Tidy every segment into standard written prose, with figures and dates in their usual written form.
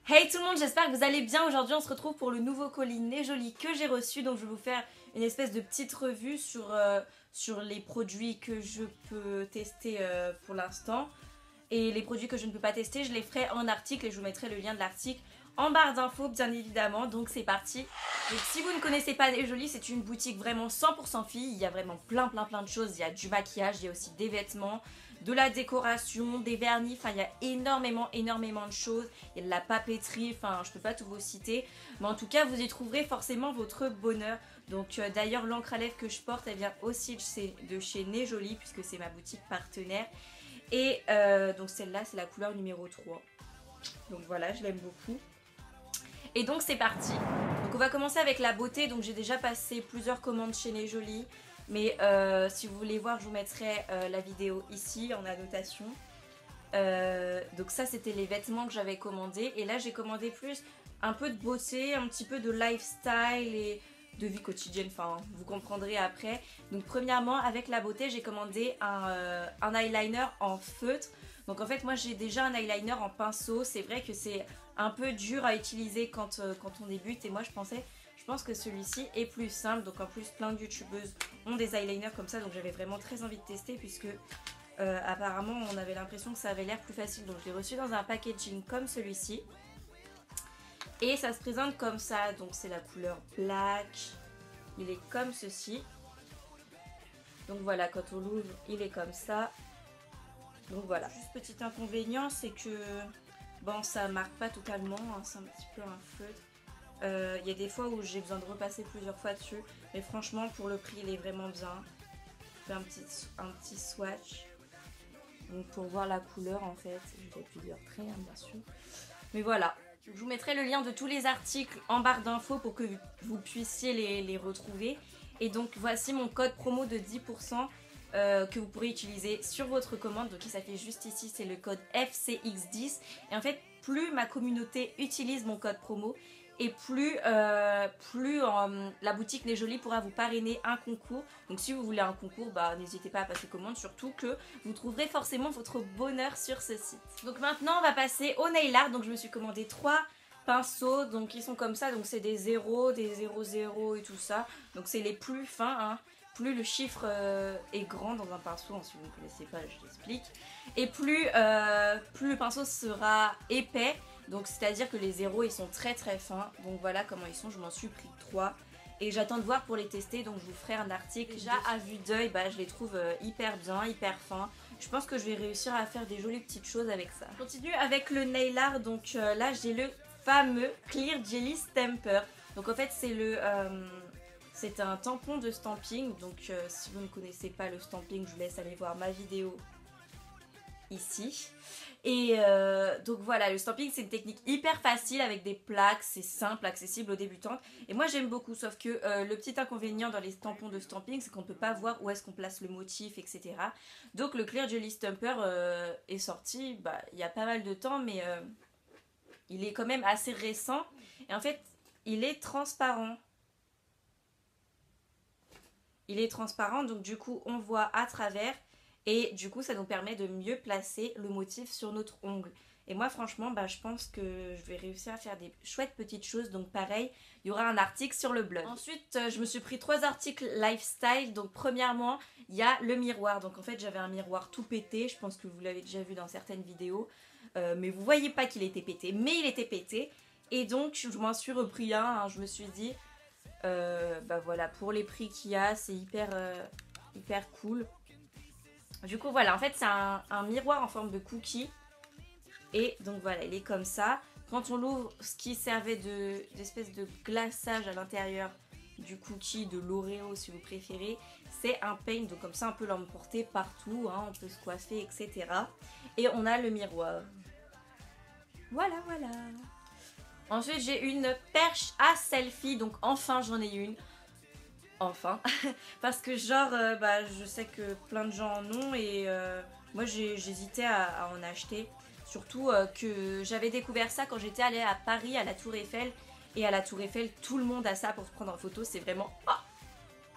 Hey tout le monde, j'espère que vous allez bien. Aujourd'hui on se retrouve pour le nouveau colis Né Joli que j'ai reçu. Donc je vais vous faire une espèce de petite revue sur les produits que je peux tester pour l'instant. Et les produits que je ne peux pas tester, je les ferai en article et je vous mettrai le lien de l'article en barre d'infos bien évidemment. Donc c'est parti. Donc si vous ne connaissez pas Né Joli, c'est une boutique vraiment 100% filles. Il y a vraiment plein de choses. Il y a du maquillage, il y a aussi des vêtements, de la décoration, des vernis, enfin il y a énormément de choses. Il y a de la papeterie, enfin je peux pas tout vous citer. Mais en tout cas vous y trouverez forcément votre bonheur. Donc d'ailleurs l'encre à lèvres que je porte elle vient aussi de chez Né Joli puisque c'est ma boutique partenaire. Et donc celle-là c'est la couleur numéro 3. Donc voilà, je l'aime beaucoup. Et donc c'est parti. Donc on va commencer avec la beauté. Donc j'ai déjà passé plusieurs commandes chez Né Joli. Mais si vous voulez voir, je vous mettrai la vidéo ici en annotation. Donc ça c'était les vêtements que j'avais commandés. Et là j'ai commandé plus un peu de beauté, un petit peu de lifestyle et de vie quotidienne. Enfin vous comprendrez après. Donc premièrement avec la beauté j'ai commandé un eyeliner en feutre. Donc en fait moi j'ai déjà un eyeliner en pinceau. C'est vrai que c'est un peu dur à utiliser quand on débute. Et moi je pense que celui-ci est plus simple. Donc en plus plein de youtubeuses ont des eyeliners comme ça. Donc j'avais vraiment très envie de tester puisque apparemment on avait l'impression que ça avait l'air plus facile. Donc je l'ai reçu dans un packaging comme celui-ci. Et ça se présente comme ça. Donc c'est la couleur black. Il est comme ceci. Donc voilà, quand on l'ouvre il est comme ça. Donc voilà. Juste petit inconvénient c'est que bon ça marque pas totalement. Hein, c'est un petit peu un feutre. Il y a des fois où j'ai besoin de repasser plusieurs fois dessus, mais franchement pour le prix il est vraiment bien. Je fais un petit swatch donc pour voir la couleur en fait. Je vais plusieurs traits hein, bien sûr, mais voilà. Je vous mettrai le lien de tous les articles en barre d'infos pour que vous puissiez les retrouver. Et donc voici mon code promo de 10% que vous pourrez utiliser sur votre commande. Donc il s'affiche juste ici, c'est le code FCX10. Et en fait plus ma communauté utilise mon code promo, et plus la boutique Né Joli pourra vous parrainer un concours. Donc si vous voulez un concours, bah, n'hésitez pas à passer commande, surtout que vous trouverez forcément votre bonheur sur ce site. Donc maintenant on va passer au nail art. Donc je me suis commandé 3 pinceaux, donc ils sont comme ça, donc c'est des 0, des 00 et tout ça. Donc c'est les plus fins, hein. Plus le chiffre est grand dans un pinceau, hein, si vous ne connaissez pas je l'explique. Et plus le pinceau sera épais. Donc c'est à dire que les zéros ils sont très fins. Donc voilà comment ils sont, je m'en suis pris 3. Et j'attends de voir pour les tester, donc je vous ferai un article. Déjà à vue d'œil, bah, je les trouve hyper bien, hyper fins. Je pense que je vais réussir à faire des jolies petites choses avec ça. Je continue avec le nail art, donc là j'ai le fameux Clear Jelly Stamper. Donc en fait c'est un tampon de stamping. Donc si vous ne connaissez pas le stamping, je vous laisse aller voir ma vidéo ici. Et donc voilà, le stamping c'est une technique hyper facile avec des plaques, c'est simple, accessible aux débutantes. Et moi j'aime beaucoup, sauf que le petit inconvénient dans les tampons de stamping c'est qu'on ne peut pas voir où est-ce qu'on place le motif, etc. Donc le Clear Jelly Stamper est sorti bah, il y a pas mal de temps, mais il est quand même assez récent. Et en fait il est transparent. Il est transparent, donc du coup on voit à travers. Et du coup ça nous permet de mieux placer le motif sur notre ongle. Et moi franchement bah, je pense que je vais réussir à faire des chouettes petites choses. Donc pareil, il y aura un article sur le blog. Ensuite je me suis pris 3 articles lifestyle. Donc premièrement il y a le miroir. Donc en fait j'avais un miroir tout pété. Je pense que vous l'avez déjà vu dans certaines vidéos. Mais vous voyez pas qu'il était pété. Mais il était pété. Et donc je m'en suis repris un. Hein, je me suis dit bah voilà, pour les prix qu'il y a c'est hyper cool. Du coup voilà, en fait c'est un miroir en forme de cookie. Et donc voilà, il est comme ça. Quand on l'ouvre, ce qui servait d'espèce de glaçage à l'intérieur du cookie, de l'Oreo si vous préférez, c'est un paint. Donc comme ça on peut l'emporter partout, hein, on peut se coiffer, etc. Et on a le miroir. Voilà. Ensuite j'ai une perche à selfie. Donc enfin j'en ai une. Enfin, parce que genre bah, je sais que plein de gens en ont et moi j'hésitais à en acheter. Surtout que j'avais découvert ça quand j'étais allée à Paris à la Tour Eiffel. Et à la Tour Eiffel tout le monde a ça pour se prendre en photo, c'est vraiment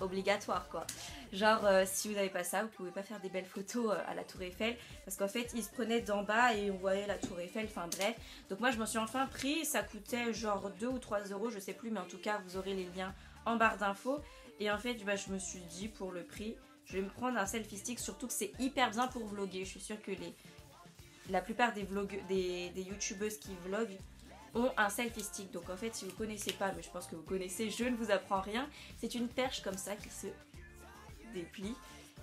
obligatoire quoi. Genre si vous n'avez pas ça, vous pouvez pas faire des belles photos à la Tour Eiffel parce qu'en fait ils se prenaient d'en bas et on voyait la Tour Eiffel, enfin bref. Donc moi je m'en suis enfin pris, ça coûtait genre 2 ou 3 euros, je sais plus, mais en tout cas vous aurez les liens en barre d'infos. Et en fait bah, je me suis dit pour le prix, je vais me prendre un selfie stick, surtout que c'est hyper bien pour vlogger. Je suis sûre que la plupart des youtubeuses qui vloguent ont un selfie stick. Donc en fait si vous connaissez pas, mais je pense que vous connaissez, je ne vous apprends rien, c'est une perche comme ça qui se déplie.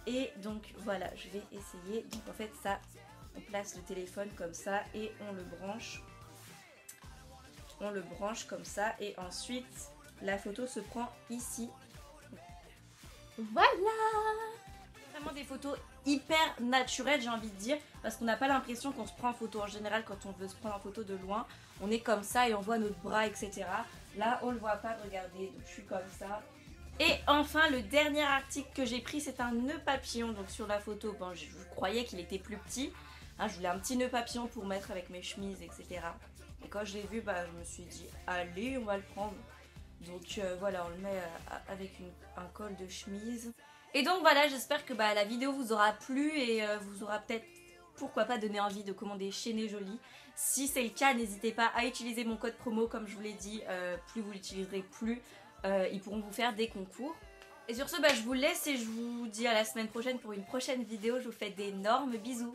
Et donc voilà, je vais essayer. Donc en fait ça, on place le téléphone comme ça et on le branche. On le branche comme ça et ensuite la photo se prend ici. Voilà! Vraiment des photos hyper naturelles, j'ai envie de dire, parce qu'on n'a pas l'impression qu'on se prend en photo. En général, quand on veut se prendre en photo de loin, on est comme ça et on voit notre bras, etc. Là, on le voit pas, regardez, donc je suis comme ça. Et enfin, le dernier article que j'ai pris, c'est un nœud papillon. Donc sur la photo, bon, je croyais qu'il était plus petit. Hein, je voulais un petit nœud papillon pour mettre avec mes chemises, etc. Et quand je l'ai vu, bah, je me suis dit, allez, on va le prendre. Donc voilà, on le met avec un col de chemise. Et donc voilà, j'espère que bah, la vidéo vous aura plu et vous aura peut-être, pourquoi pas, donné envie de commander chez Nejoli. Si c'est le cas, n'hésitez pas à utiliser mon code promo, comme je vous l'ai dit, plus vous l'utiliserez, plus ils pourront vous faire des concours. Et sur ce, bah, je vous laisse et je vous dis à la semaine prochaine pour une prochaine vidéo. Je vous fais d'énormes bisous.